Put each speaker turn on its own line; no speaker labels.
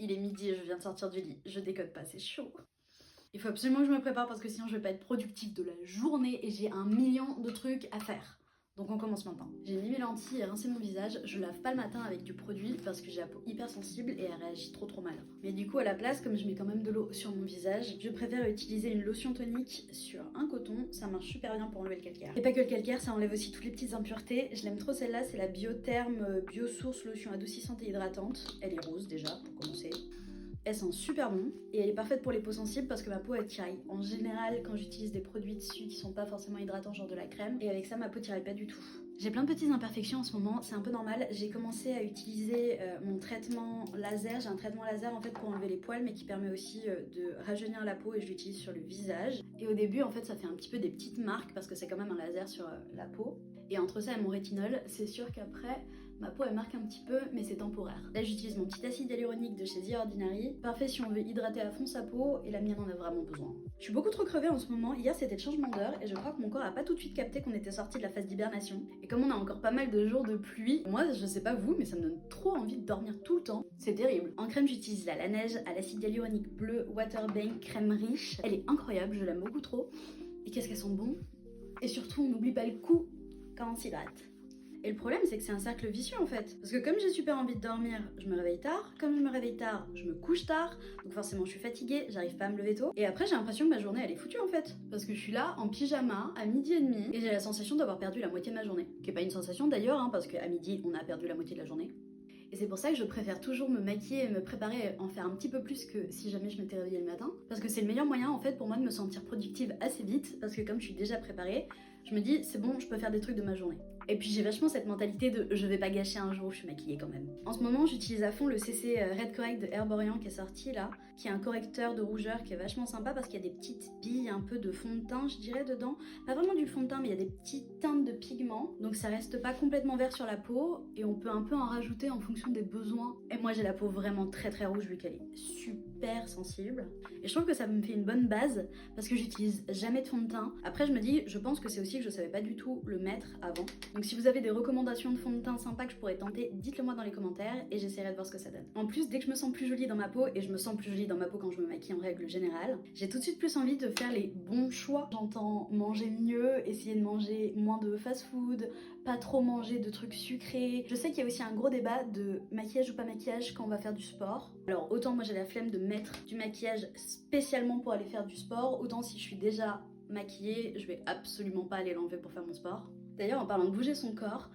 Il est midi et je viens de sortir du lit. Je déconne pas, c'est chaud. Il faut absolument que je me prépare parce que sinon je vais pas être productive de la journée et j'ai 1 million de trucs à faire. Donc on commence maintenant. J'ai mis mes lentilles et rincé mon visage. Je lave pas le matin avec du produit parce que j'ai la peau hyper sensible et elle réagit trop mal. Mais du coup à la place, comme je mets quand même de l'eau sur mon visage, je préfère utiliser une lotion tonique sur un coton. Ça marche super bien pour enlever le calcaire. Et pas que le calcaire, ça enlève aussi toutes les petites impuretés. Je l'aime trop celle-là, c'est la Biotherme Biosource lotion adoucissante et hydratante. Elle est rose déjà pour commencer. Elle sent super bon et elle est parfaite pour les peaux sensibles parce que ma peau elle tiraille. En général, quand j'utilise des produits dessus qui sont pas forcément hydratants, genre de la crème, et avec ça ma peau tiraille pas du tout. J'ai plein de petites imperfections en ce moment, c'est un peu normal. J'ai commencé à utiliser mon traitement laser. J'ai un traitement laser en fait pour enlever les poils mais qui permet aussi de rajeunir la peau et je l'utilise sur le visage. Et au début en fait ça fait un petit peu des petites marques parce que c'est quand même un laser sur la peau. Et entre ça et mon rétinol, c'est sûr qu'après, ma peau elle marque un petit peu, mais c'est temporaire. Là j'utilise mon petit acide hyaluronique de chez The Ordinary. Parfait si on veut hydrater à fond sa peau, et la mienne en a vraiment besoin. Je suis beaucoup trop crevée en ce moment. Hier c'était le changement d'heure et je crois que mon corps a pas tout de suite capté qu'on était sorti de la phase d'hibernation. Et comme on a encore pas mal de jours de pluie, moi je sais pas vous, mais ça me donne trop envie de dormir tout le temps. C'est terrible. En crème j'utilise la Laneige à l'acide hyaluronique bleu Waterbank crème riche. Elle est incroyable, je l'aime beaucoup trop. Et qu'est-ce qu'elles sont bonnes. Et surtout on n'oublie pas le coup quand on s'hydrate. Et le problème c'est que c'est un cercle vicieux en fait. Parce que comme j'ai super envie de dormir, je me réveille tard. Comme je me réveille tard, je me couche tard. Donc forcément je suis fatiguée, j'arrive pas à me lever tôt. Et après j'ai l'impression que ma journée elle est foutue en fait. Parce que je suis là en pyjama à 12h30 et j'ai la sensation d'avoir perdu la moitié de ma journée. Qui est pas une sensation d'ailleurs hein, parce qu'à midi on a perdu la moitié de la journée. Et c'est pour ça que je préfère toujours me maquiller et me préparer, en faire un petit peu plus que si jamais je m'étais réveillée le matin. Parce que c'est le meilleur moyen en fait pour moi de me sentir productive assez vite. Parce que comme je suis déjà préparée, je me dis c'est bon, je peux faire des trucs de ma journée. Et puis j'ai vachement cette mentalité de je vais pas gâcher un jour où je suis maquillée quand même. En ce moment j'utilise à fond le CC Red Correct de Herborian qui est sorti là, qui est un correcteur de rougeur qui est vachement sympa parce qu'il y a des petites billes un peu de fond de teint je dirais dedans. Pas vraiment du fond de teint mais il y a des petites teintes de pigments. Donc ça reste pas complètement vert sur la peau et on peut un peu en rajouter en fonction des besoins. Et moi j'ai la peau vraiment très rouge vu qu'elle est super sensible. Et je trouve que ça me fait une bonne base parce que j'utilise jamais de fond de teint. Après je me dis, je pense que c'est aussi que je savais pas du tout le mettre avant. Donc si vous avez des recommandations de fond de teint sympas que je pourrais tenter, dites-le moi dans les commentaires et j'essaierai de voir ce que ça donne. En plus, dès que je me sens plus jolie dans ma peau, et je me sens plus jolie dans ma peau quand je me maquille en règle générale, j'ai tout de suite plus envie de faire les bons choix. J'entends manger mieux, essayer de manger moins de fast-food, pas trop manger de trucs sucrés. Je sais qu'il y a aussi un gros débat de maquillage ou pas maquillage quand on va faire du sport. Alors autant moi j'ai la flemme de mettre du maquillage spécialement pour aller faire du sport, autant si je suis déjà maquillée, je vais absolument pas aller l'enlever pour faire mon sport. D'ailleurs, en parlant de bouger son corps,